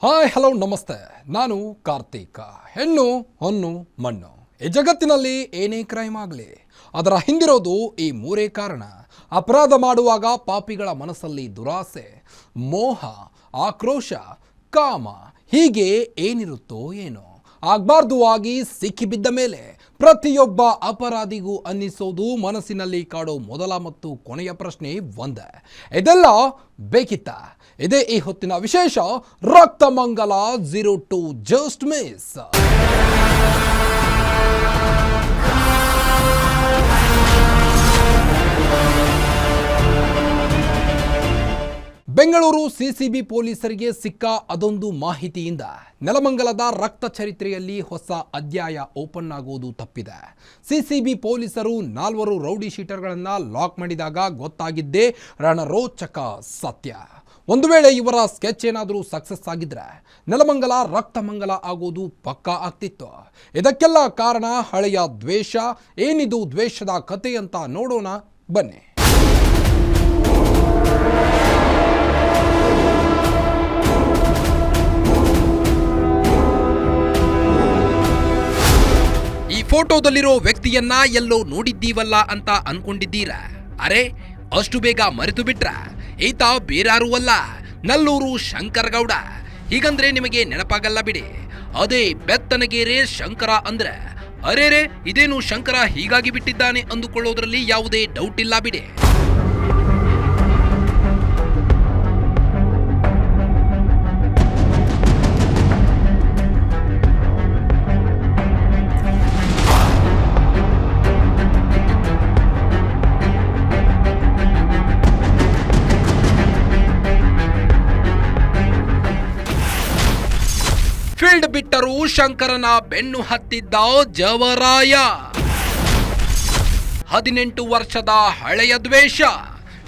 Hi hello ನಮಸ್ತೆ. ನಾನು ಕಾರ್ತಿಕ್. ಹೆಣ್ಣು ಹೊನ್ನು ಮಣ್ಣು, ಈ ಜಗತ್ತಿನಲ್ಲಿ ಏನೇ ಕ್ರೈಮ್ ಆಗಲಿ ಅದರ ಹಿಂದಿರೋದು ಈ ಮೂರೇ ಕಾರಣ. ಅಪರಾಧ ಮಾಡುವಾಗ ಪಾಪಿಗಳ ಮನಸ್ಸಲ್ಲಿ ದುರಾಸೆ, ಮೋಹ, ಆಕ್ರೋಶ, ಕಾಮ, ಹೀಗೆ ಏನಿರುತ್ತೋ ಏನೋ. ಆಗಬಾರ್ದು ಆಗಿ ಸಿಕ್ಕಿಬಿದ್ದ ಮೇಲೆ ಪ್ರತಿಯೊಬ್ಬ ಅಪರಾಧಿಗೂ ಅನ್ನಿಸೋದು ಮನಸ್ಸಿನಲ್ಲಿ ಕಾಡೋ ಮೊದಲ ಮತ್ತು ಕೊನೆಯ ಪ್ರಶ್ನೆ ಒಂದೇ, ಇದೆಲ್ಲ ಬೇಕಿತ್ತ? ಇದೇ ಈ ಹೊತ್ತಿನ ವಿಶೇಷ ರಕ್ತಮಂಗಲ 02 ಜಸ್ಟ್ ಮಿಸ್. ಬೆಂಗಳೂರು ಸಿಸಿಬಿ ಪೊಲೀಸರಿಗೆ ಸಿಕ್ಕ ಅದೊಂದು ಮಾಹಿತಿಯಿಂದ ನೆಲಮಂಗಲದ ರಕ್ತ ಚರಿತ್ರೆಯಲ್ಲಿ ಹೊಸ ಅಧ್ಯಾಯ ಓಪನ್ ಆಗುವುದು ತಪ್ಪಿದೆ. ಸಿಸಿಬಿ ಪೊಲೀಸರು 4 ರೌಡಿ ಶೀಟರ್ಗಳನ್ನು ಲಾಕ್ ಮಾಡಿದಾಗ ಗೊತ್ತಾಗಿದ್ದೇ ರಣರೋಚಕ ಸತ್ಯ. ಒಂದು ವೇಳೆ ಇವರ ಸ್ಕೆಚ್ ಏನಾದರೂ ಸಕ್ಸಸ್ ಆಗಿದ್ರೆ ನೆಲಮಂಗಲ ರಕ್ತಮಂಗಲ ಆಗೋದು ಪಕ್ಕಾ ಆಗ್ತಿತ್ತು. ಇದಕ್ಕೆಲ್ಲ ಕಾರಣ ಹಳೆಯ ದ್ವೇಷ. ಏನಿದು ದ್ವೇಷದ ಕತೆ ಅಂತ ನೋಡೋಣ ಬನ್ನಿ. ಈ ಫೋಟೋದಲ್ಲಿರೋ ವ್ಯಕ್ತಿಯನ್ನ ಎಲ್ಲೋ ನೋಡಿದ್ದೀವಲ್ಲ ಅಂತ ಅನ್ಕೊಂಡಿದ್ದೀರಾ? ಅರೆ, ಅಷ್ಟು ಬೇಗ ಮರೆತು ಬಿಟ್ರ? ಈತ ಬೇರಾರೂ ಅಲ್ಲ, ನಲ್ಲೂರು ಶಂಕರಗೌಡ. ಹೀಗಂದ್ರೆ ನಿಮಗೆ ನೆನಪಾಗಲ್ಲ ಬಿಡಿ. ಅದೇ ಬೆತ್ತನಗೆರೆ ಶಂಕರ ಅಂದ್ರೆ ಅರೇರೆ, ಇದೇನು ಶಂಕರ ಹೀಗಾಗಿ ಬಿಟ್ಟಿದ್ದಾನೆ ಅಂದುಕೊಳ್ಳೋದ್ರಲ್ಲಿ ಯಾವುದೇ ಡೌಟ್ ಇಲ್ಲ ಬಿಡಿ. ಫೀಲ್ಡ್ ಬಿಟ್ಟರೂ ಶಂಕರನ ಬೆನ್ನು ಹತ್ತಿದ್ದ ಜವರಾಯ. 18 ವರ್ಷದ ಹಳೆಯ ದ್ವೇಷ,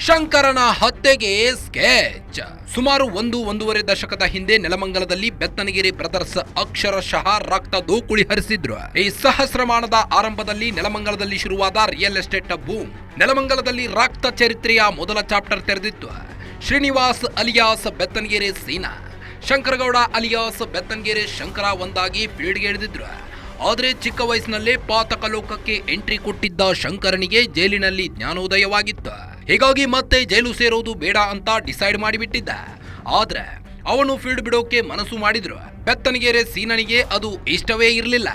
ಶಂಕರನ ಹತ್ಯೆಗೆ ಸ್ಕೆಚ್. ಸುಮಾರು 1.5 ದಶಕದ ಹಿಂದೆ ನೆಲಮಂಗಲದಲ್ಲಿ ಬೆತ್ತನಗೆರೆ ಬ್ರದರ್ಸ್ ಅಕ್ಷರಶಃ ರಕ್ತ ದೋಕುಳಿ ಹರಿಸಿದ್ರು. ಈ ಸಹಸ್ರಮಾನದ ಆರಂಭದಲ್ಲಿ ನೆಲಮಂಗಲದಲ್ಲಿ ಶುರುವಾದ ರಿಯಲ್ ಎಸ್ಟೇಟ್ ಬೂಮ್ ನೆಲಮಂಗಲದಲ್ಲಿ ರಕ್ತ ಚರಿತ್ರೆಯ ಮೊದಲ ಚಾಪ್ಟರ್ ತೆರೆದಿತ್ತು. ಶ್ರೀನಿವಾಸ್ ಅಲಿಯಾಸ್ ಬೆತ್ತನಗೆರೆ ಸೀನಾ, ಶಂಕರಗೌಡ ಅಲಿಯಾಸ್ ಬೆತ್ತನಗೆರೆ ಶಂಕರ ಒಂದಾಗಿ ಫೀಲ್ಡ್ಗೆ ಇಳಿದಿದ್ರು. ಆದರೆ ಚಿಕ್ಕ ವಯಸ್ಸಿನಲ್ಲೇ ಪಾತಕ ಲೋಕಕ್ಕೆ ಎಂಟ್ರಿ ಕೊಟ್ಟಿದ್ದ ಶಂಕರನಿಗೆ ಜೈಲಿನಲ್ಲಿ ಜ್ಞಾನೋದಯವಾಗಿತ್ತು. ಹೀಗಾಗಿ ಮತ್ತೆ ಜೈಲು ಸೇರೋದು ಬೇಡ ಅಂತ ಡಿಸೈಡ್ ಮಾಡಿಬಿಟ್ಟಿದ್ದ. ಆದ್ರೆ ಅವನು ಫೀಲ್ಡ್ ಬಿಡೋಕೆ ಮನಸ್ಸು ಮಾಡಿದ್ರು. ಬೆತ್ತನಗೆರೆ ಸೀನನಿಗೆ ಅದು ಇಷ್ಟವೇ ಇರಲಿಲ್ಲ.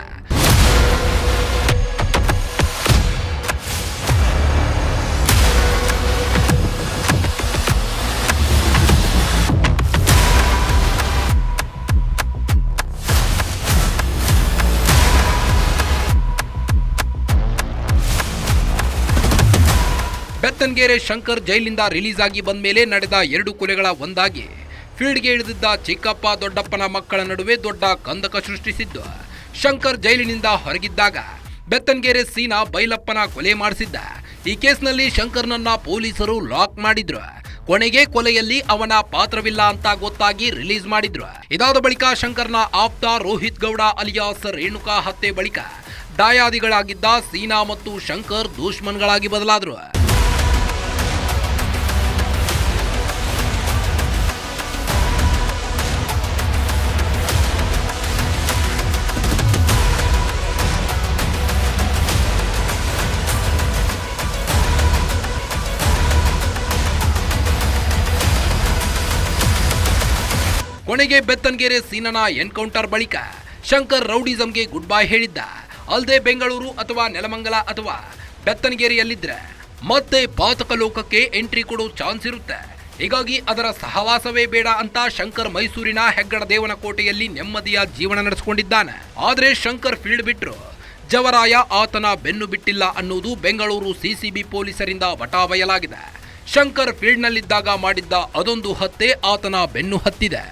ಬೆತ್ತನಗೆರೆ ಶಂಕರ್ ಜೈಲಿಂದ ರಿಲೀಸ್ ಆಗಿ ಬಂದ ಮೇಲೆ ನಡೆದ 2 ಕೊಲೆಗಳ ಒಂದಾಗಿ ಫೀಲ್ಡ್ಗೆ ಇಳಿದಿದ್ದ ಚಿಕ್ಕಪ್ಪ ದೊಡ್ಡಪ್ಪನ ಮಕ್ಕಳ ನಡುವೆ ದೊಡ್ಡ ಕಂದಕ ಸೃಷ್ಟಿಸಿದ್ದು. ಶಂಕರ್ ಜೈಲಿನಿಂದ ಹೊರಗಿದ್ದಾಗ ಬೆತ್ತನಗೆರೆ ಸೀನಾ ಬೈಲಪ್ಪನ ಕೊಲೆ ಮಾಡಿಸಿದ್ದ. ಈ ಕೇಸ್ನಲ್ಲಿ ಶಂಕರ್ನನ್ನ ಪೊಲೀಸರು ಲಾಕ್ ಮಾಡಿದ್ರು. ಕೊನೆಗೆ ಕೊಲೆಯಲ್ಲಿ ಅವನ ಪಾತ್ರವಿಲ್ಲ ಅಂತ ಗೊತ್ತಾಗಿ ರಿಲೀಸ್ ಮಾಡಿದ್ರು. ಇದಾದ ಬಳಿಕ ಶಂಕರ್ನ ಆಪ್ತ ರೋಹಿತ್ ಗೌಡ ಅಲಿಯಾಸ್ ರೇಣುಕಾ ಹತ್ಯೆ ಬಳಿಕ ದಾಯಾದಿಗಳಾಗಿದ್ದ ಸೀನಾ ಮತ್ತು ಶಂಕರ್ ದುಶ್ಮನ್ಗಳಾಗಿ ಬದಲಾದ್ರು. ಕೊನೆಗೆ ಬೆತ್ತನಗೆರೆ ಸೀನನ ಎನ್ಕೌಂಟರ್ ಬಳಿಕ ಶಂಕರ್ ರೌಡಿಸಂಗೆ ಗುಡ್ ಬೈ ಹೇಳಿದ್ದ. ಅಲ್ಲದೆ ಬೆಂಗಳೂರು ಅಥವಾ ನೆಲಮಂಗಲ ಅಥವಾ ಬೆತ್ತನಗೆರೆಯಲ್ಲಿದ್ರೆ ಮತ್ತೆ ಪಾತಕ ಲೋಕಕ್ಕೆ ಎಂಟ್ರಿ ಕೊಡೋ ಚಾನ್ಸ್ ಇರುತ್ತೆ. ಹೀಗಾಗಿ ಅದರ ಸಹವಾಸವೇ ಬೇಡ ಅಂತ ಶಂಕರ್ ಮೈಸೂರಿನ ಹೆಗ್ಗಡ ದೇವನಕೋಟೆಯಲ್ಲಿ ನೆಮ್ಮದಿಯ ಜೀವನ ನಡೆಸಿಕೊಂಡಿದ್ದಾನೆ. ಆದ್ರೆ ಶಂಕರ್ ಫೀಲ್ಡ್ ಬಿಟ್ರು, ಜವರಾಯ ಆತನ ಬೆನ್ನು ಬಿಟ್ಟಿಲ್ಲ ಅನ್ನೋದು ಬೆಂಗಳೂರು ಸಿಸಿಬಿ ಪೊಲೀಸರಿಂದ ಬಟಾಬಯಲಾಗಿದೆ. ಶಂಕರ್ ಫೀಲ್ಡ್ನಲ್ಲಿದ್ದಾಗ ಮಾಡಿದ್ದ ಅದೊಂದು ಹತ್ಯೆ ಆತನ ಬೆನ್ನು ಹತ್ತಿದೆ.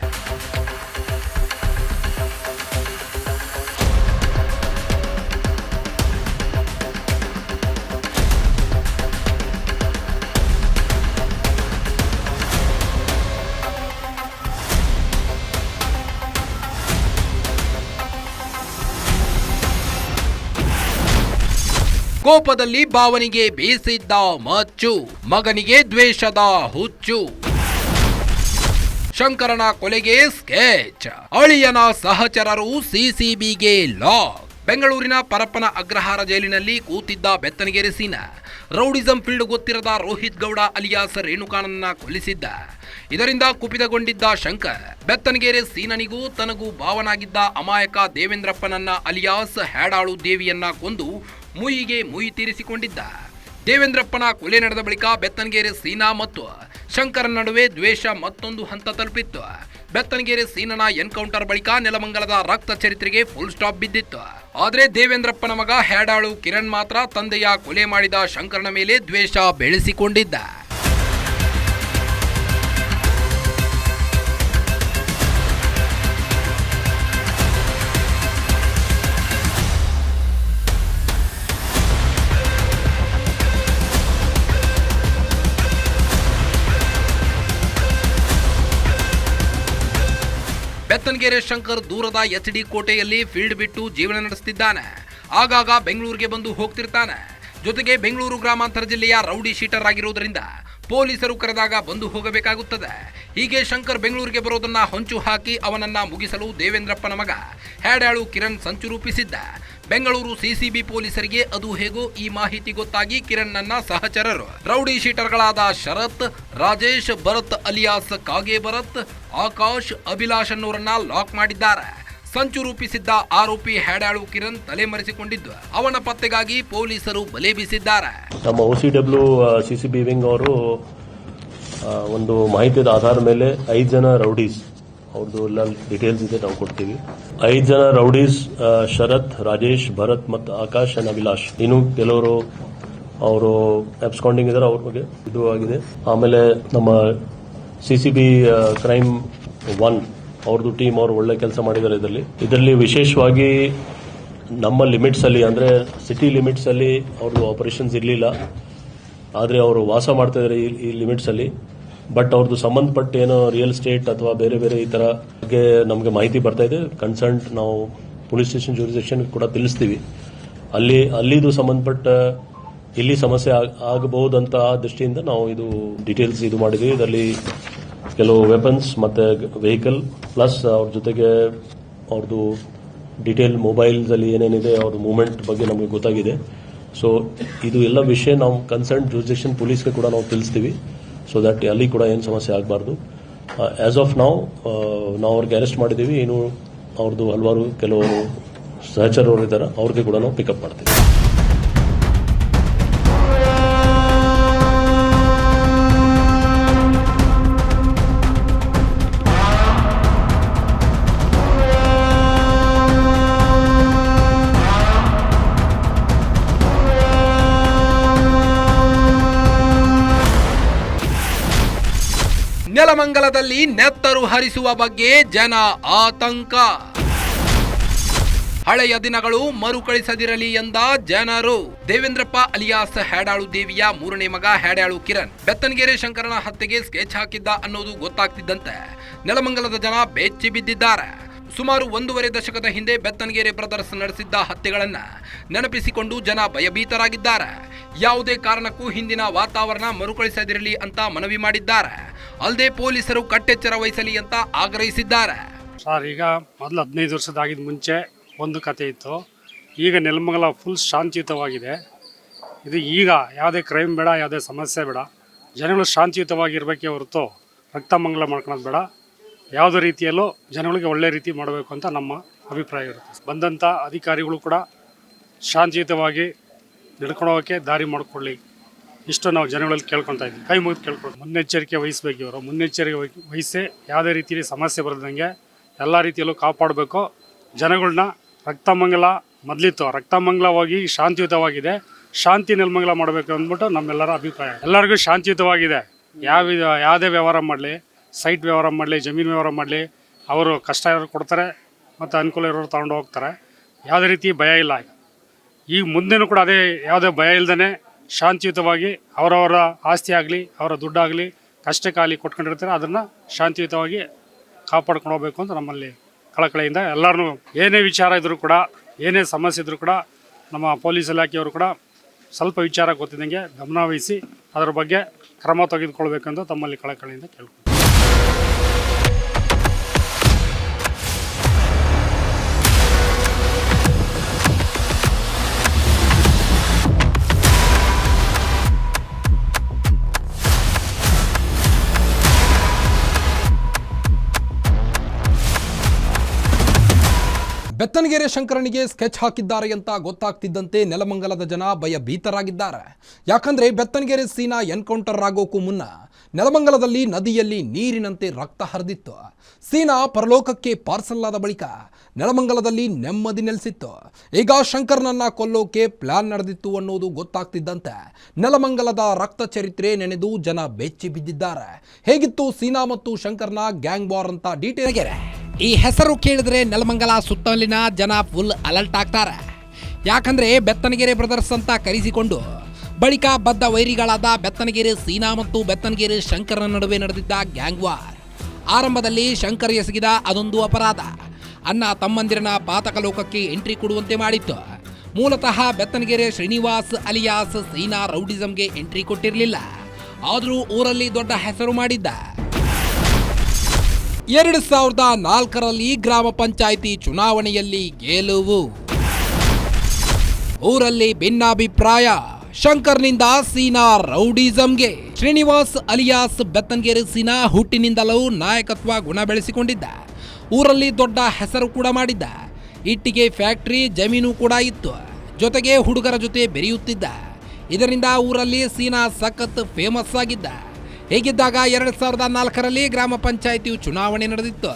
ಕೋಪದಲ್ಲಿ ಭಾವನಿಗೆ ಬೇಸಿದ್ದ ಮಚ್ಚು, ಮಗನಿಗೆ ದ್ವೇಷದ ಹುಚ್ಚು. ಶಂಕರನ ಕೊಲೆಗೆ ಸ್ಕೆಚ್, ಅಳಿಯನ ಸಹಚರರು ಸಿಸಿಬಿಗೆ ಲಾಕ್. ಬೆಂಗಳೂರಿನ ಪರಪ್ಪನ ಅಗ್ರಹಾರ ಜೈಲಿನಲ್ಲಿ ಕೂತಿದ್ದ ಬೆತ್ತನಗೆರೆ ಸೀನಾ ರೌಡಿಸಂ ಫೀಲ್ಡ್ ಗೊತ್ತಿರದ ರೋಹಿತ್ ಗೌಡ ಅಲಿಯಾಸ್ ರೇಣುಕಾನನ್ನ ಕೊಲ್ಲಿಸಿದ್ದ. ಇದರಿಂದ ಕುಪಿತಗೊಂಡಿದ್ದ ಶಂಕರ್ ಬೆತ್ತನಗೆರೆ ಸೀನನಿಗೂ ತನಗೂ ಭಾವನಾಗಿದ್ದ ಅಮಾಯಕ ದೇವೇಂದ್ರಪ್ಪನನ್ನ ಅಲಿಯಾಸ್ ಹ್ಯಾಡಾಳು ದೇವಿಯನ್ನ ಕೊಂದು ಮುಯಿಗೆ ಮುಯಿ ತೀರಿಸಿಕೊಂಡಿದ್ದ. ದೇವೇಂದ್ರಪ್ಪನ ಕೊಲೆ ನಡೆದ ಬಳಿಕ ಬೆತ್ತನಗೆರೆ ಸೀನಾ ಮತ್ತು ಶಂಕರನ ನಡುವೆ ದ್ವೇಷ ಮತ್ತೊಂದು ಹಂತ ತಲುಪಿತ್ತು. ಬೆತ್ತನಗೆರೆ ಸೀನನ ಎನ್ಕೌಂಟರ್ ಬಳಿಕ ನೆಲಮಂಗಲದ ರಕ್ತ ಚರಿತ್ರೆಗೆ ಫುಲ್ ಸ್ಟಾಪ್ ಬಿದ್ದಿತ್ತು. ಆದರೆ ದೇವೇಂದ್ರಪ್ಪನ ಮಗ ಹ್ಯಾಡಾಳು ಕಿರಣ್ ಮಾತ್ರ ತಂದೆಯ ಕೊಲೆ ಮಾಡಿದ ಶಂಕರನ ಮೇಲೆ ದ್ವೇಷ ಬೆಳೆಸಿಕೊಂಡಿದ್ದ. ಬೆತ್ತನಗೆರೆ ಶಂಕರ್ ದೂರದ HD ಕೋಟೆಯಲ್ಲಿ ಫೀಲ್ಡ್ ಬಿಟ್ಟು ಜೀವನ ನಡೆಸುತ್ತಿದ್ದಾನೆ. ಆಗಾಗ ಬೆಂಗಳೂರಿಗೆ ಬಂದು ಹೋಗ್ತಿರ್ತಾನೆ. ಜೊತೆಗೆ ಬೆಂಗಳೂರು ಗ್ರಾಮಾಂತರ ಜಿಲ್ಲೆಯ ರೌಡಿ ಶೀಟರ್ ಆಗಿರುವುದರಿಂದ ಪೊಲೀಸರು ಕರೆದಾಗ ಬಂದು ಹೋಗಬೇಕಾಗುತ್ತದೆ. ಹೀಗೆ ಶಂಕರ್ ಬೆಂಗಳೂರಿಗೆ ಬರೋದನ್ನ ಹೊಂಚು ಹಾಕಿ ಅವನನ್ನ ಮುಗಿಸಲು ದೇವೇಂದ್ರಪ್ಪನ ಮಗ ಹ್ಯಾಡಾಳು ಕಿರಣ್ ಸಂಚು ರೂಪಿಸಿದ್ದ. ಬೆಂಗಳೂರು ಸಿಸಿಬಿ ಪೊಲೀಸರಿಗೆ ಅದು ಹೇಗೋ ಈ ಮಾಹಿತಿ ಗೊತ್ತಾಗಿ ಕಿರಣ್ ನನ್ನ ಸಹಚರರು ರೌಡಿ ಶೀಟರ್ಗಳಾದ ಶರತ್, ರಾಜೇಶ್, ಭರತ್ ಅಲಿಯಾಸ್ ಕಾಗೆ ಭರತ್, ಆಕಾಶ್, ಅಭಿಲಾಷ್ ಅನ್ನೋರನ್ನ ಲಾಕ್ ಮಾಡಿದ್ದಾರೆ. ಸಂಚು ರೂಪಿಸಿದ್ದ ಆರೋಪಿ ಹ್ಯಾಡಾಳು ಕಿರಣ್ ತಲೆಮರೆಸಿಕೊಂಡಿದ್ದು ಅವನ ಪತ್ತೆಗಾಗಿ ಪೊಲೀಸರು ಬಲೆ ಬೀಸಿದ್ದಾರೆ. ನಮ್ಮ OCW ಸಿಸಿಬಿ ವಿಂಗ್ ಅವರು ಒಂದು ಮಾಹಿತಿಯ ಆಧಾರದ ಮೇಲೆ 5 ಜನ ರೌಡೀಸ್, ಅವ್ರದ್ದು ಎಲ್ಲ ಡೀಟೇಲ್ಸ್ ಇದೆ, ನಾವು ಕೊಡ್ತೀವಿ. 5 ಜನ ರೌಡೀಸ್, ಶರತ್, ರಾಜೇಶ್, ಭರತ್ ಮತ್ತು ಆಕಾಶ್ ಅಂಡ್ ಅಭಿಲಾಷ್. ಇನ್ನು ಕೆಲವರು ಅವರು ಅಬ್ಸ್ಕಾಂಡಿಂಗ್ ಇದ್ದಾರೆ, ಅವ್ರ ಬಗ್ಗೆ ಇದು ಆಗಿದೆ. ಆಮೇಲೆ ನಮ್ಮ ಸಿಸಿಬಿ ಕ್ರೈಮ್ 1 ಅವ್ರದ್ದು ಟೀಮ್ ಅವರು ಒಳ್ಳೆ ಕೆಲಸ ಮಾಡಿದ್ದಾರೆ. ಇದರಲ್ಲಿ ವಿಶೇಷವಾಗಿ ನಮ್ಮ ಲಿಮಿಟ್ಸ್ ಅಲ್ಲಿ, ಅಂದ್ರೆ ಸಿಟಿ ಲಿಮಿಟ್ಸ್ ಅಲ್ಲಿ ಅವ್ರದ್ದು ಆಪರೇಷನ್ಸ್ ಇರಲಿಲ್ಲ. ಆದರೆ ಅವರು ವಾಸ ಮಾಡ್ತಾ ಇದ್ದಾರೆ ಈ ಲಿಮಿಟ್ಸ್ ಅಲ್ಲಿ. ಬಟ್ ಅವ್ರದ್ದು ಸಂಬಂಧಪಟ್ಟ ಏನೋ ರಿಯಲ್ ಎಸ್ಟೇಟ್ ಅಥವಾ ಬೇರೆ ಬೇರೆ ಈ ತರ ಬಗ್ಗೆ ನಮಗೆ ಮಾಹಿತಿ ಬರ್ತಾ ಇದೆ. ಕನ್ಸರ್ನ್ ನಾವು ಪೊಲೀಸ್ ಸ್ಟೇಷನ್ ಜ್ಯೂರಿಸ್ಡಿಕ್ಷನ್ ಕೂಡ ತಿಳಿಸ್ತೀವಿ. ಅಲ್ಲಿದು ಸಂಬಂಧಪಟ್ಟ ಇಲ್ಲಿ ಸಮಸ್ಯೆ ಆಗಬಹುದಂತ ಆ ದೃಷ್ಟಿಯಿಂದ ನಾವು ಇದು ಡೀಟೇಲ್ಸ್ ಇದು ಮಾಡಿದ್ವಿ. ಇದರಲ್ಲಿ ಕೆಲವು ವೆಪನ್ಸ್ ಮತ್ತೆ ವೆಹಿಕಲ್ ಪ್ಲಸ್ ಅವ್ರ ಜೊತೆಗೆ ಅವ್ರದ್ದು ಡೀಟೇಲ್ ಮೊಬೈಲ್ಸ್ ಅಲ್ಲಿ ಏನೇನಿದೆ ಅವ್ರ ಮೂವ್ಮೆಂಟ್ ಬಗ್ಗೆ ನಮಗೆ ಗೊತ್ತಾಗಿದೆ. ಸೊ ಇದು ಎಲ್ಲ ವಿಷಯ ನಾವು ಕನ್ಸರ್ನ್ ಜ್ಯೂರಿಸ್ಡಿಕ್ಷನ್ ಪೊಲೀಸ್ಗೆ ಕೂಡ ನಾವು ತಿಳಿಸ್ತೀವಿ. ಸೊ ದಟ್ ಅಲ್ಲಿ ಕೂಡ ಏನು ಸಮಸ್ಯೆ ಆಗಬಾರ್ದು. ಆಸ್ ಆಫ್ ನಾವು ಅವ್ರಿಗೆ ಅರೆಸ್ಟ್ ಮಾಡಿದ್ದೀವಿ. ಇನ್ನು ಅವ್ರದ್ದು ಹಲವಾರು ಕೆಲವರು ಸಹಚರರು ಇದ್ದಾರೆ, ಅವ್ರಿಗೆ ಕೂಡ ನಾವು ಪಿಕಪ್ ಮಾಡ್ತೀವಿ. ನೆಲಮಂಗಲದಲ್ಲಿ ನೆತ್ತರು ಹರಿಸುವ ಬಗ್ಗೆ ಜನ ಆತಂಕ. ಹಳೆಯ ದಿನಗಳು ಮರುಕಳಿಸದಿರಲಿ ಎಂದ ಜನರು. ದೇವೇಂದ್ರಪ್ಪ ಅಲಿಯಾಸ್ ಹ್ಯಾಡಾಳು ದೇವಿಯ 3ನೇ ಮಗ ಹ್ಯಾಡಾಳು ಕಿರಣ್ ಬೆತ್ತನಗೆರೆ ಶಂಕರನ ಹತ್ಯೆಗೆ ಸ್ಕೆಚ್ ಹಾಕಿದ್ದ ಅನ್ನೋದು ಗೊತ್ತಾಗ್ತಿದ್ದಂತೆ ನೆಲಮಂಗಲದ ಜನ ಬೆಚ್ಚಿ ಬಿದ್ದಿದ್ದಾರೆ. ಸುಮಾರು 1.5 ದಶಕದ ಹಿಂದೆ ಬೆತ್ತನಗೆರೆ ಬ್ರದರ್ಸ್ ನಡೆಸಿದ್ದ ಹತ್ಯೆಗಳನ್ನ ನೆನಪಿಸಿಕೊಂಡು ಜನ ಭಯಭೀತರಾಗಿದ್ದಾರೆ. ಯಾವುದೇ ಕಾರಣಕ್ಕೂ ಹಿಂದಿನ ವಾತಾವರಣ ಮರುಕಳಿಸದಿರಲಿ ಅಂತ ಮನವಿ ಮಾಡಿದ್ದಾರೆ. ಅಲ್ಲದೆ ಪೊಲೀಸರು ಕಟ್ಟೆಚ್ಚರ ವಹಿಸಲಿ ಅಂತ ಆಗ್ರಹಿಸಿದ್ದಾರೆ. ಸರ್, ಈಗ ಮೊದಲು 15 ವರ್ಷದಾಗಿದ್ದ ಮುಂಚೆ ಒಂದು ಕತೆ ಇತ್ತು. ಈಗ ನೆಲಮಂಗಲ ಫುಲ್ ಶಾಂತಿಯುತವಾಗಿದೆ. ಇದು ಈಗ ಯಾವುದೇ ಕ್ರೈಮ್ ಬೇಡ, ಯಾವುದೇ ಸಮಸ್ಯೆ ಬೇಡ, ಜನಗಳು ಶಾಂತಿಯುತವಾಗಿರಬೇಕೇ ಹೊರತು ರಕ್ತಮಂಗಲ ಮಾಡ್ಕೊಳೋದು ಬೇಡ. ಯಾವುದೇ ರೀತಿಯಲ್ಲೂ ಜನಗಳಿಗೆ ಒಳ್ಳೆ ರೀತಿ ಮಾಡಬೇಕು ಅಂತ ನಮ್ಮ ಅಭಿಪ್ರಾಯ ಇರುತ್ತೆ. ಬಂದಂಥ ಅಧಿಕಾರಿಗಳು ಕೂಡ ಶಾಂತಿಯುತವಾಗಿ ನಡ್ಕೊಳ್ಳೋಕೆ ದಾರಿ ಮಾಡಿಕೊಳ್ಳಿ, ಇಷ್ಟು ನಾವು ಜನಗಳಲ್ಲಿ ಕೇಳ್ಕೊತಾ ಇದ್ದೀವಿ. ಕೈ ಮುಗಿದು ಕೇಳ್ಕೊಂಡು ಮುನ್ನೆಚ್ಚರಿಕೆ ವಹಿಸಬೇಕು. ಇವರು ಮುನ್ನೆಚ್ಚರಿಕೆ ವಹಿಸಿ ಯಾವುದೇ ರೀತಿಯಲ್ಲಿ ಸಮಸ್ಯೆ ಬರದಂಗೆ ಎಲ್ಲ ರೀತಿಯಲ್ಲೂ ಕಾಪಾಡಬೇಕು. ಜನಗಳನ್ನ ರಕ್ತಮಂಗಲ ಮೊದಲಿತ್ತು, ರಕ್ತಮಂಗಲವಾಗಿ ಶಾಂತಿಯುತವಾಗಿದೆ, ಶಾಂತಿ ನೆಲಮಂಗಲ ಮಾಡಬೇಕು ಅಂದ್ಬಿಟ್ಟು ನಮ್ಮೆಲ್ಲರ ಅಭಿಪ್ರಾಯ. ಎಲ್ಲರಿಗೂ ಶಾಂತಿಯುತವಾಗಿದೆ. ಯಾವುದೇ ವ್ಯವಹಾರ ಮಾಡಲಿ, ಸೈಟ್ ವ್ಯವಹಾರ ಮಾಡಲಿ, ಜಮೀನು ವ್ಯವಹಾರ ಮಾಡಲಿ, ಅವರು ಕಷ್ಟ ಇರೋರು ಕೊಡ್ತಾರೆ ಮತ್ತು ಅನುಕೂಲ ಇರೋರು ತಗೊಂಡು ಹೋಗ್ತಾರೆ. ಯಾವುದೇ ರೀತಿ ಭಯ ಇಲ್ಲ. ಈಗ ಮುಂದೆನೂ ಕೂಡ ಅದೇ ಯಾವುದೇ ಭಯ ಇಲ್ಲದೇ ಶಾಂತಿಯುತವಾಗಿ ಅವರವರ ಆಸ್ತಿ ಆಗಲಿ, ಅವರ ದುಡ್ಡಾಗಲಿ, ಕಷ್ಟಕ್ಕಾಗಲಿ ಕೊಟ್ಕೊಂಡಿರ್ತಾರೆ, ಅದನ್ನು ಶಾಂತಿಯುತವಾಗಿ ಕಾಪಾಡ್ಕೊಂಡು ಹೋಗಬೇಕು ಅಂತ ನಮ್ಮಲ್ಲಿ ಕಳಕಳಿಯಿಂದ ಎಲ್ಲರೂ ಏನೇ ವಿಚಾರ ಇದ್ದರೂ ಕೂಡ, ಏನೇ ಸಮಸ್ಯೆ ಇದ್ದರೂ ಕೂಡ ನಮ್ಮ ಪೊಲೀಸ್ ಇಲಾಖೆಯವರು ಕೂಡ ಸ್ವಲ್ಪ ವಿಚಾರ ಗೊತ್ತಿದ್ದಂಗೆ ಗಮನವಹಿಸಿ ಅದರ ಬಗ್ಗೆ ಕ್ರಮ ತೆಗೆದುಕೊಳ್ಬೇಕೆಂದು ತಮ್ಮಲ್ಲಿ ಕಳಕಳಿಯಿಂದ ಕೇಳ್ಕೊಳ್ತೀನಿ. ಬೆತ್ತನಗೆರೆ ಶಂಕರನಿಗೆ ಸ್ಕೆಚ್ ಹಾಕಿದ್ದಾರೆ ಅಂತ ಗೊತ್ತಾಗ್ತಿದ್ದಂತೆ ನೆಲಮಂಗಲದ ಜನ ಭಯಭೀತರಾಗಿದ್ದಾರೆ. ಯಾಕಂದ್ರೆ ಬೆತ್ತನಗೆರೆ ಸೀನಾ ಎನ್ಕೌಂಟರ್ ಆಗೋಕ್ಕೂ ಮುನ್ನ ನೆಲಮಂಗಲದಲ್ಲಿ ನದಿಯಲ್ಲಿ ನೀರಿನಂತೆ ರಕ್ತ ಹರಿದಿತ್ತು. ಸೀನಾ ಪರಲೋಕಕ್ಕೆ ಪಾರ್ಸಲ್ ಆದ ಬಳಿಕ ನೆಲಮಂಗಲದಲ್ಲಿ ನೆಮ್ಮದಿ ನೆಲೆಸಿತ್ತು. ಈಗ ಶಂಕರ್ನನ್ನ ಕೊಲ್ಲೋಕೆ ಪ್ಲಾನ್ ನಡೆದಿತ್ತು ಅನ್ನೋದು ಗೊತ್ತಾಗ್ತಿದ್ದಂತೆ ನೆಲಮಂಗಲದ ರಕ್ತ ಚರಿತ್ರೆ ನೆನೆದು ಜನ ಬೆಚ್ಚಿ ಬಿದ್ದಿದ್ದಾರೆ. ಹೇಗಿತ್ತು ಸೀನಾ ಮತ್ತು ಶಂಕರ್ನ ಗ್ಯಾಂಗ್ ವಾರ್ ಅಂತ ಡೀಟೇಲ್. ಈ ಹೆಸರು ಕೇಳಿದ್ರೆ ನೆಲಮಂಗಲ ಸುತ್ತಲಿನ ಜನ ಫುಲ್ ಅಲರ್ಟ್ ಆಗ್ತಾರೆ. ಯಾಕಂದ್ರೆ ಬೆತ್ತನಗೆರೆ ಬ್ರದರ್ಸ್ ಅಂತ ಕರೆಸಿಕೊಂಡು ಬಳಿಕ ಬದ್ಧ ವೈರಿಗಳಾದ ಬೆತ್ತನಗೆರೆ ಸೀನಾ ಮತ್ತು ಬೆತ್ತನಗೆರೆ ಶಂಕರನ ನಡುವೆ ನಡೆದಿದ್ದ ಗ್ಯಾಂಗ್ ವಾರ್. ಆರಂಭದಲ್ಲಿ ಶಂಕರ್ ಎಸಗಿದ ಅದೊಂದು ಅಪರಾಧ ಅಣ್ಣ ತಮ್ಮಂದಿರನ ಪಾತಕ ಲೋಕಕ್ಕೆ ಎಂಟ್ರಿ ಕೊಡುವಂತೆ ಮಾಡಿತ್ತು. ಮೂಲತಃ ಬೆತ್ತನಗೆರೆ ಶ್ರೀನಿವಾಸ್ ಅಲಿಯಾಸ್ ಸೀನಾ ರೌಡಿಸಂಗೆ ಎಂಟ್ರಿ ಕೊಟ್ಟಿರಲಿಲ್ಲ. ಆದರೂ ಊರಲ್ಲಿ ದೊಡ್ಡ ಹೆಸರು ಮಾಡಿದ್ದ. 2004ರಲ್ಲಿ ಗ್ರಾಮ ಪಂಚಾಯಿತಿ ಚುನಾವಣೆಯಲ್ಲಿ ಗೆಲುವು. ಊರಲ್ಲಿ ಭಿನ್ನಾಭಿಪ್ರಾಯ. ಶಂಕರ್ನಿಂದ ಸೀನಾ ರೌಡಿಸಂಗೆ. ಶ್ರೀನಿವಾಸ್ ಅಲಿಯಾಸ್ ಬೆತ್ತನಗೆರೆ ಸೀನಾ ಹುಟ್ಟಿನಿಂದಲೂ ನಾಯಕತ್ವ ಗುಣ ಬೆಳೆಸಿಕೊಂಡಿದ್ದ. ಊರಲ್ಲಿ ದೊಡ್ಡ ಹೆಸರು ಕೂಡ ಮಾಡಿದ್ದ. ಇಟ್ಟಿಗೆ ಫ್ಯಾಕ್ಟರಿ ಜಮೀನು ಕೂಡ ಇತ್ತು. ಜೊತೆಗೆ ಹುಡುಗರ ಜೊತೆ ಬೆರೆಯುತ್ತಿದ್ದ. ಇದರಿಂದ ಊರಲ್ಲಿ ಸೀನಾ ಸಖತ್ ಫೇಮಸ್ ಆಗಿದ್ದ. ಹೀಗಿದ್ದಾಗ 2004ರಲ್ಲಿ ಗ್ರಾಮ ಪಂಚಾಯಿತಿ ಚುನಾವಣೆ ನಡೆದಿತ್ತು.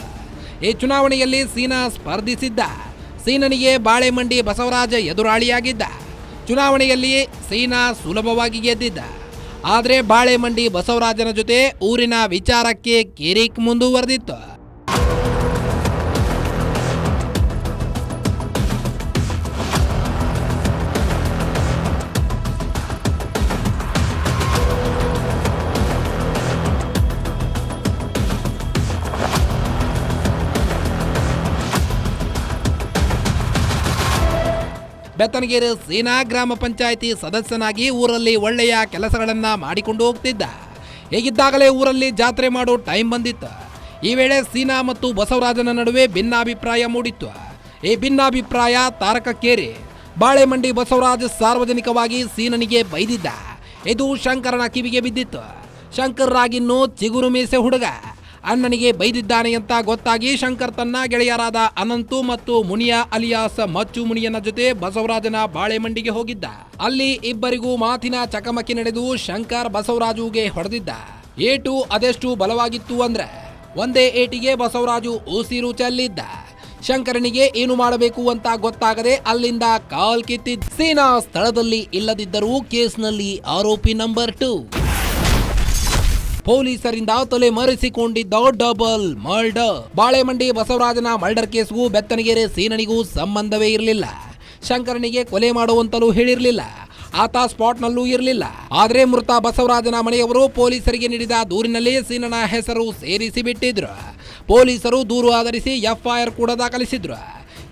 ಈ ಚುನಾವಣೆಯಲ್ಲಿ ಸೀನಾ ಸ್ಪರ್ಧಿಸಿದ್ದ. ಸೀನನಿಗೆ ಬಾಳೆಮಂಡಿ ಬಸವರಾಜ ಎದುರಾಳಿಯಾಗಿದ್ದ. ಚುನಾವಣೆಯಲ್ಲಿ ಸೀನಾ ಸುಲಭವಾಗಿ ಗೆದ್ದಿದ್ದ. ಆದರೆ ಬಾಳೆಮಂಡಿ ಬಸವರಾಜನ ಜೊತೆ ಊರಿನ ವಿಚಾರಕ್ಕೆ ಕಿರಿಕ್ ಮುಂದುವರೆದಿತ್ತು. ಬೆತ್ತನಗೆರೆ ಸೀನಾ ಗ್ರಾಮ ಪಂಚಾಯಿತಿ ಸದಸ್ಯನಾಗಿ ಊರಲ್ಲಿ ಒಳ್ಳೆಯ ಕೆಲಸಗಳನ್ನ ಮಾಡಿಕೊಂಡು ಹೋಗ್ತಿದ್ದ. ಹೇಗಿದ್ದಾಗಲೇ ಊರಲ್ಲಿ ಜಾತ್ರೆ ಮಾಡೋ ಟೈಮ್ ಬಂದಿತ್ತು. ಈ ವೇಳೆ ಸೀನಾ ಮತ್ತು ಬಸವರಾಜನ ನಡುವೆ ಭಿನ್ನಾಭಿಪ್ರಾಯ ಮೂಡಿತ್ತು. ಈ ಭಿನ್ನಾಭಿಪ್ರಾಯ ತಾರಕಕ್ಕೇರಿ ಬಾಳೆಮಂಡಿ ಬಸವರಾಜ್ ಸಾರ್ವಜನಿಕವಾಗಿ ಸೀನನಿಗೆ ಬೈದಿದ್ದ. ಇದು ಶಂಕರನ ಕಿವಿಗೆ ಬಿದ್ದಿತ್ತು. ಶಂಕರ್ ರಾಗಿನ್ನೂ ಚಿಗುರು ಮೀಸೆ ಹುಡುಗ ಅಣ್ಣನಿಗೆ ಬೈದಿದ್ದಾನೆ ಅಂತ ಗೊತ್ತಾಗಿ ಶಂಕರ್ ತನ್ನ ಗೆಳೆಯರಾದ ಅನಂತು ಮತ್ತು ಮುನಿಯ ಅಲಿಯಾಸ್ ಮಚ್ಚು ಮುನಿಯನ ಜೊತೆ ಬಸವರಾಜನ ಬಾಳೆಮಂಡಿಗೆ ಹೋಗಿದ್ದ. ಅಲ್ಲಿ ಇಬ್ಬರಿಗೂ ಮಾತಿನ ಚಕಮಕಿ ನಡೆದು ಶಂಕರ್ ಬಸವರಾಜುಗೆ ಹೊಡೆದಿದ್ದ. ಏಟು ಅದೆಷ್ಟು ಬಲವಾಗಿತ್ತು ಅಂದ್ರೆ ಒಂದೇ ಏಟಿಗೆ ಬಸವರಾಜು ಉಸಿರು ಚೆಲ್ಲಿದ್ದ. ಶಂಕರನಿಗೆ ಏನು ಮಾಡಬೇಕು ಅಂತ ಗೊತ್ತಾಗದೆ ಅಲ್ಲಿಂದ ಕಾಲ್ ಕಿತ್ತಿದ್ದ. ಸೀನಾ ಸ್ಥಳದಲ್ಲಿ ಇಲ್ಲದಿದ್ದರೂ ಕೇಸ್ನಲ್ಲಿ ಆರೋಪಿ ನಂಬರ್ 2. ಪೊಲೀಸರಿಂದ ತಲೆ ಮರೆಸಿಕೊಂಡಿದ್ದ ಡಬಲ್ ಮರ್ಡರ್. ಬಾಳೆಮಂಡಿ ಬಸವರಾಜನ ಮರ್ಡರ್ ಕೇಸ್ಗೂ ಬೆತ್ತನಗೆರೆ ಸೀನನಿಗೂ ಸಂಬಂಧವೇ ಇರಲಿಲ್ಲ. ಶಂಕರನಿಗೆ ಕೊಲೆ ಮಾಡುವಂತಲೂ ಹೇಳಿರಲಿಲ್ಲ. ಆತ ಸ್ಪಾಟ್ನಲ್ಲೂ ಇರಲಿಲ್ಲ. ಆದರೆ ಮೃತ ಬಸವರಾಜನ ಮನೆಯವರು ಪೊಲೀಸರಿಗೆ ನೀಡಿದ ದೂರಿನಲ್ಲಿ ಸೀನನ ಹೆಸರು ಸೇರಿಸಿ ಬಿಟ್ಟಿದ್ರು. ಪೊಲೀಸರು ದೂರು ಆಧರಿಸಿ FIR ಕೂಡ ದಾಖಲಿಸಿದ್ರು.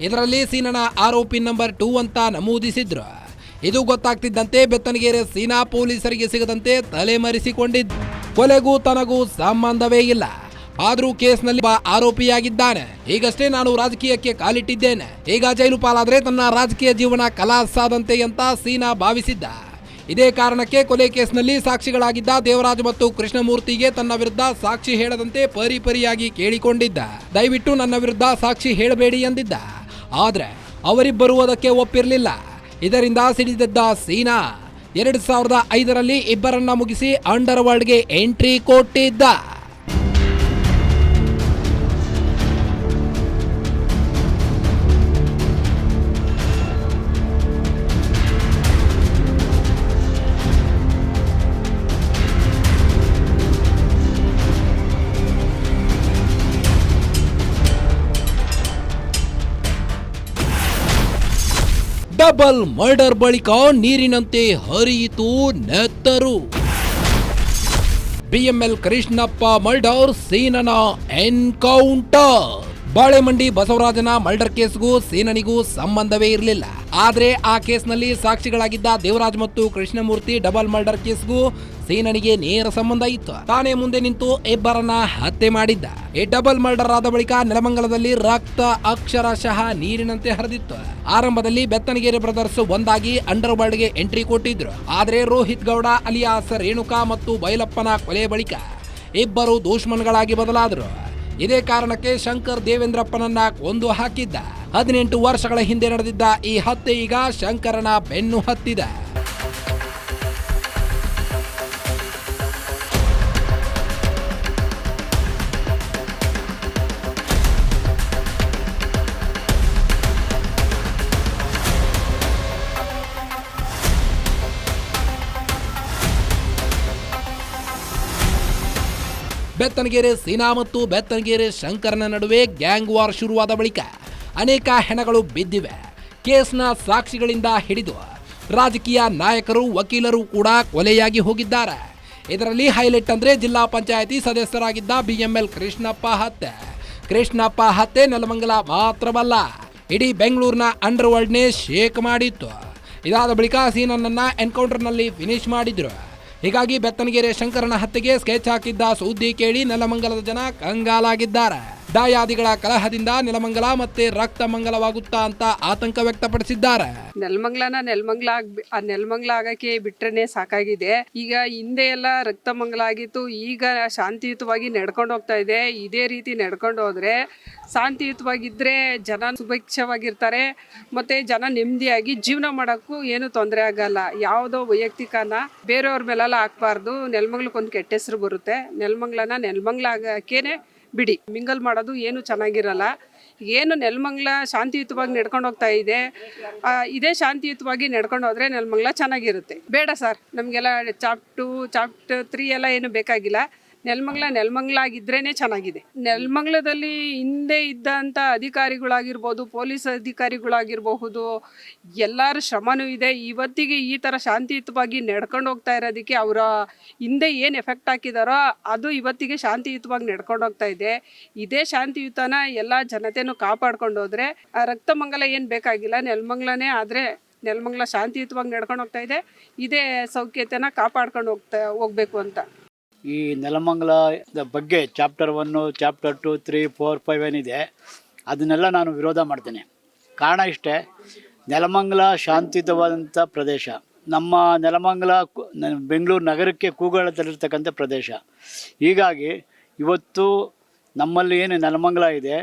ಇದರಲ್ಲಿ ಸೀನನ ಆರೋಪಿ ನಂಬರ್ 2 ಅಂತ ನಮೂದಿಸಿದ್ರು. ಇದು ಗೊತ್ತಾಗ್ತಿದ್ದಂತೆ ಬೆತ್ತನಗೆರೆ ಸೀನಾ ಪೊಲೀಸರಿಗೆ ಸಿಗದಂತೆ ತಲೆಮರೆಸಿಕೊಂಡಿದ್ದ. ಕೊಲೆಗೂ ತನಗೂ ಸಂಬಂಧವೇ ಇಲ್ಲ. ಆದರೂ ಕೇಸ್ನಲ್ಲಿ ಆರೋಪಿಯಾಗಿದ್ದಾನೆ. ಈಗಷ್ಟೇ ನಾನು ರಾಜಕೀಯಕ್ಕೆ ಕಾಲಿಟ್ಟಿದ್ದೇನೆ. ಈಗ ಜೈಲು ಪಾಲಾದ್ರೆ ತನ್ನ ರಾಜಕೀಯ ಜೀವನ ಕಲಾಸಾದಂತೆ ಅಂತ ಸೀನಾ ಭಾವಿಸಿದ್ದ. ಇದೇ ಕಾರಣಕ್ಕೆ ಕೊಲೆ ಕೇಸ್ನಲ್ಲಿ ಸಾಕ್ಷಿಗಳಾಗಿದ್ದ ದೇವರಾಜ್ ಮತ್ತು ಕೃಷ್ಣಮೂರ್ತಿಗೆ ತನ್ನ ವಿರುದ್ಧ ಸಾಕ್ಷಿ ಹೇಳದಂತೆ ಪರಿಪರಿಯಾಗಿ ಕೇಳಿಕೊಂಡಿದ್ದ. ದಯವಿಟ್ಟು ನನ್ನ ವಿರುದ್ಧ ಸಾಕ್ಷಿ ಹೇಳಬೇಡಿ ಎಂದಿದ್ದ. ಆದ್ರೆ ಅವರಿಬ್ಬರೂ ಅದಕ್ಕೆ ಒಪ್ಪಿರಲಿಲ್ಲ. ಇದರಿಂದ ಸಿಡಿದೆದ್ದ ಸೀನಾ 2005ರಲ್ಲಿ ಇಬ್ಬರನ್ನ ಮುಗಿಸಿ ಅಂಡರ್ ವರ್ಲ್ಡ್ಗೆ ಎಂಟ್ರಿ ಕೊಟ್ಟಿದ್ದ. ಡಬಲ್ ಮರ್ಡರ್ ಬಳಿಕ ನೀರಿನಂತೆ ಹರಿಯಿತು ನೆತ್ತರು. BML ಕೃಷ್ಣಪ್ಪ ಮರ್ಡರ್, ಸೀನನ ಎನ್ಕೌಂಟರ್. ಬಾಳೆಮಂಡಿ ಬಸವರಾಜನ ಮರ್ಡರ್ ಕೇಸ್ಗೂ ಸೀನನಿಗೂ ಸಂಬಂಧವೇ ಇರಲಿಲ್ಲ. ಆದ್ರೆ ಆ ಕೇಸ್ನಲ್ಲಿ ಸಾಕ್ಷಿಗಳಾಗಿದ್ದ ದೇವರಾಜ್ ಮತ್ತು ಕೃಷ್ಣಮೂರ್ತಿ ಡಬಲ್ ಮರ್ಡರ್ ಕೇಸ್ಗೂ ಸೀನನಿಗೆ ನೇರ ಸಂಬಂಧ ಇತ್ತು. ತಾನೇ ಮುಂದೆ ನಿಂತು ಇಬ್ಬರನ್ನ ಹತ್ಯೆ ಮಾಡಿದ್ದ. ಈ ಡಬಲ್ ಮರ್ಡರ್ ಆದ ಬಳಿಕ ನೆಲಮಂಗಲದಲ್ಲಿ ರಕ್ತ ಅಕ್ಷರಶಃ ನೀರಿನಂತೆ ಹರಿದಿತ್ತು. ಆರಂಭದಲ್ಲಿ ಬೆತ್ತನಗೆರೆ ಬ್ರದರ್ಸ್ ಒಂದಾಗಿ ಅಂಡರ್ ವರ್ಲ್ಡ್ಗೆ ಎಂಟ್ರಿ ಕೊಟ್ಟಿದ್ರು. ಆದ್ರೆ ರೋಹಿತ್ ಗೌಡ ಅಲಿಯಾಸ್ ರೇಣುಕಾ ಮತ್ತು ಬೈಲಪ್ಪನ ಕೊಲೆ ಬಳಿಕ ಇಬ್ಬರು ದುಶ್ಮನ್ಗಳಾಗಿ ಬದಲಾದರು. ಇದೇ ಕಾರಣಕ್ಕೆ ಶಂಕರ್ ದೇವೇಂದ್ರಪ್ಪನನ್ನ ಕೊಂದು ಹಾಕಿದ್ದ. 18 ವರ್ಷಗಳ ಹಿಂದೆ ನಡೆದಿದ್ದ ಈ ಹತ್ಯೆ ಈಗ ಶಂಕರನ ಬೆನ್ನು ಹತ್ತಿದೆ. ಬೆತ್ತನಗೆರೆ ಸೀನಾ ಮತ್ತು ಬೆತ್ತನಗೆರೆ ಶಂಕರನ ನಡುವೆ ಗ್ಯಾಂಗ್ ವಾರ್ ಶುರುವಾದ ಬಳಿಕ ಅನೇಕ ಹೆಣಗಳು ಬಿದ್ದಿವೆ. ಕೇಸ್ನ ಸಾಕ್ಷಿಗಳಿಂದ ಹಿಡಿದು ರಾಜಕೀಯ ನಾಯಕರು, ವಕೀಲರು ಕೂಡ ಕೊಲೆಯಾಗಿ ಹೋಗಿದ್ದಾರೆ. ಇದರಲ್ಲಿ ಹೈಲೈಟ್ ಅಂದ್ರೆ ಜಿಲ್ಲಾ ಪಂಚಾಯಿತಿ ಸದಸ್ಯರಾಗಿದ್ದ BML ಕೃಷ್ಣಪ್ಪ ಹತ್ಯೆ ನೆಲಮಂಗಲ ಮಾತ್ರವಲ್ಲ, ಇಡೀ ಬೆಂಗಳೂರಿನ ಅಂಡರ್ ವರ್ಲ್ಡ್ನೇ ಶೇಕ್ ಮಾಡಿತ್ತು. ಇದಾದ ಬಳಿಕ ಸೀನನ್ನ ಎನ್ಕೌಂಟರ್ನಲ್ಲಿ ಫಿನಿಶ್ ಮಾಡಿದ್ರು. ಹೀಗಾಗಿ ಬೆತ್ತನಗೆರೆ ಶಂಕರನ ಹತ್ಯೆಗೆ ಸ್ಕೆಚ್ ಹಾಕಿದ್ದ ಸುದ್ದಿ ಕೇಳಿ ನೆಲಮಂಗಲದ ಜನ ಕಂಗಾಲಾಗಿದ್ದಾರೆ. ದಾಯಾದಿಗಳ ಕಲಹದಿಂದ ನೆಲಮಂಗಲ ಮತ್ತೆ ರಕ್ತ ಮಂಗಲವಾಗುತ್ತಾ ಅಂತ ಆತಂಕ ವ್ಯಕ್ತಪಡಿಸಿದ್ದಾರೆ. ನೆಲಮಂಗಲ ಆಗಕ್ಕೆ ಬಿಟ್ರೇನೆ ಸಾಕಾಗಿದೆ. ಈಗ ಹಿಂದೆ ಎಲ್ಲ ರಕ್ತ ಮಂಗಲ ಆಗಿತ್ತು, ಈಗ ಶಾಂತಿಯುತವಾಗಿ ನಡ್ಕೊಂಡು ಹೋಗ್ತಾ ಇದೆ. ಇದೇ ರೀತಿ ನಡ್ಕೊಂಡು ಹೋದ್ರೆ ಶಾಂತಿಯುತವಾಗಿದ್ರೆ ಜನ ಸುಭಿಕ್ಷವಾಗಿರ್ತಾರೆ, ಮತ್ತೆ ಜನ ನೆಮ್ಮದಿಯಾಗಿ ಜೀವನ ಮಾಡೋಕ್ಕೂ ಏನು ತೊಂದರೆ ಆಗಲ್ಲ. ಯಾವುದೋ ವೈಯಕ್ತಿಕನ ಬೇರೆಯವ್ರ ಮೇಲೆಲ್ಲ ಹಾಕ್ಬಾರ್ದು. ನೆಲಮಂಗಲಕ್ಕೊಂದು ಕೆಟ್ಟ ಹೆಸರು ಬರುತ್ತೆ. ನೆಲಮಂಗಲ ಆಗಕ್ಕೇನೆ ಬಿಡಿ, ಮಿಂಗಲ್ ಮಾಡೋದು ಏನು ಚೆನ್ನಾಗಿರಲ್ಲ. ಏನು ನೆಲಮಂಗಲ ಶಾಂತಿಯುತವಾಗಿ ನಡ್ಕೊಂಡು ಹೋಗ್ತಾ ಇದೆ, ಇದೇ ಶಾಂತಿಯುತವಾಗಿ ನಡ್ಕೊಂಡು ಹೋದ್ರೆ ನೆಲಮಂಗಲ ಚೆನ್ನಾಗಿರುತ್ತೆ. ಬೇಡ ಸರ್, ನಮಗೆಲ್ಲ ಚಾಪ್ಟರ್ 3 ಎಲ್ಲ ಏನು ಬೇಕಾಗಿಲ್ಲ. ನೆಲಮಂಗಲ ಆಗಿದ್ರೇನೆ ಚೆನ್ನಾಗಿದೆ. ನೆಲಮಂಗಲದಲ್ಲಿ ಹಿಂದೆ ಇದ್ದಂಥ ಅಧಿಕಾರಿಗಳಾಗಿರ್ಬೋದು, ಪೊಲೀಸ್ ಅಧಿಕಾರಿಗಳಾಗಿರಬಹುದು, ಎಲ್ಲರ ಶ್ರಮನೂ ಇದೆ. ಇವತ್ತಿಗೆ ಈ ಥರ ಶಾಂತಿಯುತವಾಗಿ ನಡ್ಕೊಂಡು ಹೋಗ್ತಾ ಇರೋದಕ್ಕೆ ಅವರ ಹಿಂದೆ ಏನು ಎಫೆಕ್ಟ್ ಹಾಕಿದಾರೋ ಅದು ಇವತ್ತಿಗೆ ಶಾಂತಿಯುತವಾಗಿ ನಡ್ಕೊಂಡು ಹೋಗ್ತಾ ಇದೆ. ಇದೇ ಶಾಂತಿಯುತನ ಎಲ್ಲ ಜನತೆನೂ ಕಾಪಾಡ್ಕೊಂಡು ಹೋದ್ರೆ ರಕ್ತ ಮಂಗಲ ಏನು ಬೇಕಾಗಿಲ್ಲ. ನೆಲಮಂಗಲನೇ ಆದರೆ ನೆಲಮಂಗಲ ಶಾಂತಿಯುತವಾಗಿ ನಡ್ಕೊಂಡು ಹೋಗ್ತಾ ಇದೆ. ಇದೇ ಸೌಖ್ಯತೆನ ಕಾಪಾಡ್ಕೊಂಡು ಹೋಗ್ಬೇಕು ಅಂತ. ಈ ನೆಲಮಂಗಲದ ಬಗ್ಗೆ ಚಾಪ್ಟರ್ 1, ಚಾಪ್ಟರ್ 2, 3, 4, 5 ಏನಿದೆ ಅದನ್ನೆಲ್ಲ ನಾನು ವಿರೋಧ ಮಾಡ್ತೇನೆ. ಕಾರಣ ಇಷ್ಟೇ, ನೆಲಮಂಗಲ ಶಾಂತಿಯುತವಾದಂಥ ಪ್ರದೇಶ. ನಮ್ಮ ನೆಲಮಂಗಲ ಬೆಂಗಳೂರು ನಗರಕ್ಕೆ ಕೂಗಾಳದಲ್ಲಿರ್ತಕ್ಕಂಥ ಪ್ರದೇಶ. ಹೀಗಾಗಿ ಇವತ್ತು ನಮ್ಮಲ್ಲಿ ಏನು ನೆಲಮಂಗಲ ಇದೆ,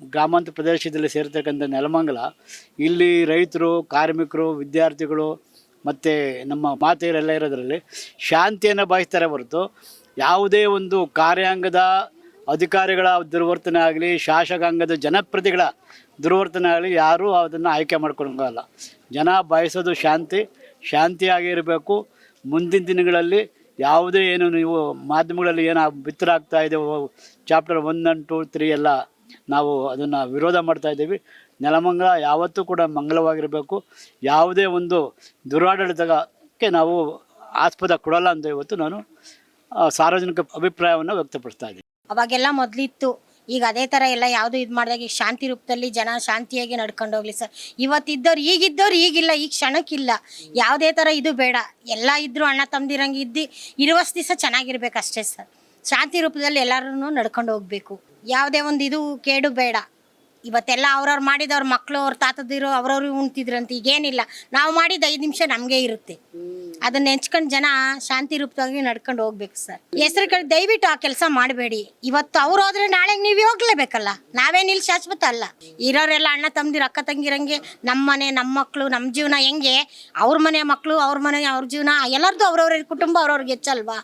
ಗ್ರಾಮಾಂತರ ಪ್ರದೇಶದಲ್ಲಿ ಸೇರ್ತಕ್ಕಂಥ ನೆಲಮಂಗಲ, ಇಲ್ಲಿ ರೈತರು, ಕಾರ್ಮಿಕರು, ವಿದ್ಯಾರ್ಥಿಗಳು ಮತ್ತು ನಮ್ಮ ಮಾತೆಯರೆಲ್ಲ ಇರೋದ್ರಲ್ಲಿ ಶಾಂತಿಯನ್ನು ಬಯಸ್ತಾರೆ ಹೊರತು ಯಾವುದೇ ಒಂದು ಕಾರ್ಯಾಂಗದ ಅಧಿಕಾರಿಗಳ ದುರ್ವರ್ತನೆ ಆಗಲಿ, ಶಾಸಕಾಂಗದ ಜನಪ್ರತಿಗಳ ದುರ್ವರ್ತನೆ ಆಗಲಿ ಯಾರೂ ಅದನ್ನು ಆಯ್ಕೆ ಮಾಡ್ಕೊಳ್ಳೋಂಗಲ್ಲ. ಜನ ಬಯಸೋದು ಶಾಂತಿಯಾಗಿರಬೇಕು. ಮುಂದಿನ ದಿನಗಳಲ್ಲಿ ಯಾವುದೇ ಏನು ನೀವು ಮಾಧ್ಯಮಗಳಲ್ಲಿ ಏನು ಬಿತ್ತರಾಗ್ತಾ ಇದೆ, ಚಾಪ್ಟರ್ 1 and 2, 3 ಎಲ್ಲ ನಾವು ಅದನ್ನು ವಿರೋಧ ಮಾಡ್ತಾಯಿದ್ದೀವಿ. ನೆಲಮಂಗಲ ಯಾವತ್ತೂ ಕೂಡ ಮಂಗಲವಾಗಿರಬೇಕು. ಯಾವುದೇ ಒಂದು ದುರಾಡಳಿತಕ್ಕೆ ನಾವು ಆಸ್ಪದ ಕೊಡಲ್ಲ ಅಂತ ಇವತ್ತು ನಾನು ಸಾರ್ವಜನಿಕ ಅಭಿಪ್ರಾಯವನ್ನು ವ್ಯಕ್ತಪಡಿಸ್ತಾ ಇದ್ದೀನಿ. ಅವಾಗೆಲ್ಲ ಮೊದಲಿತ್ತು, ಈಗ ಅದೇ ಥರ ಎಲ್ಲ ಯಾವುದು ಇದು ಮಾಡಿದಾಗ ಈಗ ಶಾಂತಿ ರೂಪದಲ್ಲಿ ಜನ ಶಾಂತಿಯಾಗಿ ನಡ್ಕೊಂಡು ಹೋಗ್ಲಿ ಸರ್. ಇವತ್ತಿದ್ದವ್ರು ಈಗಿಲ್ಲ, ಈಗ ಕ್ಷಣಕ್ಕಿಲ್ಲ. ಯಾವುದೇ ಥರ ಇದು ಬೇಡ, ಎಲ್ಲ ಇದ್ದರೂ ಅಣ್ಣ ತಮ್ಮದಿರಂಗೆ ಇರುವಷ್ಟು ದಿವಸ ಚೆನ್ನಾಗಿರ್ಬೇಕು ಅಷ್ಟೇ ಸರ್. ಶಾಂತಿ ರೂಪದಲ್ಲಿ ಎಲ್ಲರೂ ನಡ್ಕೊಂಡು ಹೋಗಬೇಕು. ಯಾವುದೇ ಒಂದು ಇದು ಕೇಡು ಬೇಡ. ಇವತ್ತೆಲ್ಲ ಅವ್ರವ್ರು ಮಾಡಿದವ್ರ ಮಕ್ಕಳು, ಅವ್ರ ತಾತದಿರು ಅವ್ರವ್ರು ಉಣ್ತಿದ್ರಂತ. ಈಗೇನಿಲ್ಲ, ನಾವು ಮಾಡಿದ 5 ನಿಮಿಷ ನಮಗೆ ಇರುತ್ತೆ. ಅದನ್ನ ನೆಂಚ್ಕೊಂಡು ಜನ ಶಾಂತಿ ರೂಪವಾಗಿ ನಡ್ಕೊಂಡು ಹೋಗ್ಬೇಕು ಸರ್. ಹೆಸರು ಕೇಳಿ ದಯವಿಟ್ಟು ಆ ಕೆಲಸ ಮಾಡಬೇಡಿ. ಇವತ್ತು ಅವ್ರು ಹೋದ್ರೆ ನಾಳೆ ನೀವು ಹೋಗ್ಲೇಬೇಕಲ್ಲ. ನಾವೇನಿಲ್ಲಿ ಶಾಶ್ವತ ಅಲ್ಲ. ಇರೋರೆಲ್ಲ ಅಣ್ಣ ತಮ್ಮದಿರು, ಅಕ್ಕ ತಂಗಿರಂಗೆ ನಮ್ಮ ಮನೆ, ನಮ್ಮ ಮಕ್ಕಳು, ನಮ್ಮ ಜೀವನ ಹೆಂಗೆ, ಅವ್ರ ಮನೆ ಮಕ್ಕಳು, ಅವ್ರ ಮನೆ ಅವ್ರ ಜೀವನ, ಎಲ್ಲರದ್ದು ಅವ್ರವ್ರ ಕುಟುಂಬ ಅವ್ರವ್ರಿಗೆ ಹೆಚ್ಚಲ್ವಾ.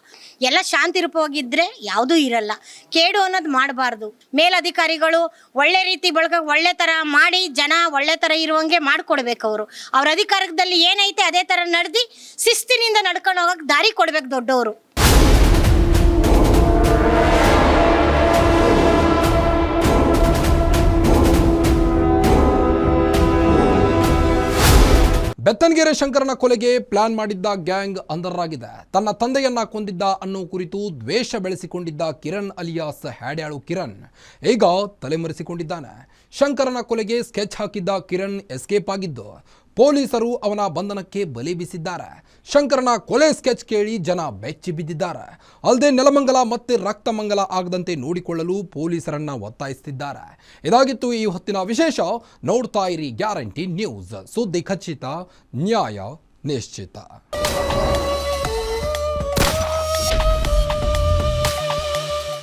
ಎಲ್ಲ ಶಾಂತಿ ರೂಪವಾಗಿದ್ದರೆ ಯಾವುದೂ ಇರಲ್ಲ. ಕೇಡು ಅನ್ನೋದು ಮಾಡಬಾರ್ದು. ಮೇಲಧಿಕಾರಿಗಳು ಒಳ್ಳೆ ರೀತಿ ಒಳ್ಳೆ ಥರ ಮಾಡಿ ಜನ ಒಳ್ಳೆ ಥರ ಇರುವಂಗೆ ಮಾಡಿಕೊಡ್ಬೇಕು. ಅವ್ರ ಅಧಿಕಾರದಲ್ಲಿ ಏನೈತೆ ಅದೇ ಥರ ನಡೆದು ಶಿಸ್ತಿನಿಂದ ನಡ್ಕೊಂಡು ಹೋಗಕ್ಕೆ ದಾರಿ ಕೊಡ್ಬೇಕು ದೊಡ್ಡವರು. ಬೆತ್ತನಗೆರೆ ಶಂಕರನ ಕೊಲೆಗೆ ಪ್ಲಾನ್ ಮಾಡಿದ್ದ ಗ್ಯಾಂಗ್ ಅಂಧರಾಗಿದೆ. ತನ್ನ ತಂದೆಯನ್ನ ಕೊಂದಿದ್ದ ಅನ್ನೋ ಕುರಿತು ದ್ವೇಷ ಬೆಳೆಸಿಕೊಂಡಿದ್ದ ಕಿರಣ್ ಅಲಿಯಾಸ್ ಹ್ಯಾಡ್ಯಾಳು ಕಿರಣ್ ಈಗ ತಲೆಮರೆಸಿಕೊಂಡಿದ್ದಾನೆ. ಶಂಕರನ ಕೊಲೆಗೆ ಸ್ಕೆಚ್ ಹಾಕಿದ್ದ ಕಿರಣ್ ಎಸ್ಕೇಪ್ ಆಗಿದ್ದು ಪೊಲೀಸರು ಅವನ ಬಂಧನಕ್ಕೆ ಬಲೆ ಬೀಸಿದ್ದಾರೆ. ಶಂಕರನ ಕೊಲೆ ಸ್ಕೆಚ್ ಕೇಳಿ ಜನ ಬೆಚ್ಚಿ ಬಿದ್ದಿದ್ದಾರೆ. ಅಲ್ಲದೆ ನೆಲಮಂಗಲ ಮತ್ತೆ ರಕ್ತಮಂಗಲ ಆಗದಂತೆ ನೋಡಿಕೊಳ್ಳಲು ಪೊಲೀಸರನ್ನ ಒತ್ತಾಯಿಸುತ್ತಿದ್ದಾರೆ. ಇದಾಗಿತ್ತು ಈ ಹೊತ್ತಿನ ವಿಶೇಷ. ನೋಡ್ತಾ ಇರಿ ಗ್ಯಾರಂಟಿ ನ್ಯೂಸ್. ಸುದ್ದಿ ಖಚಿತ, ನ್ಯಾಯ ನಿಶ್ಚಿತ.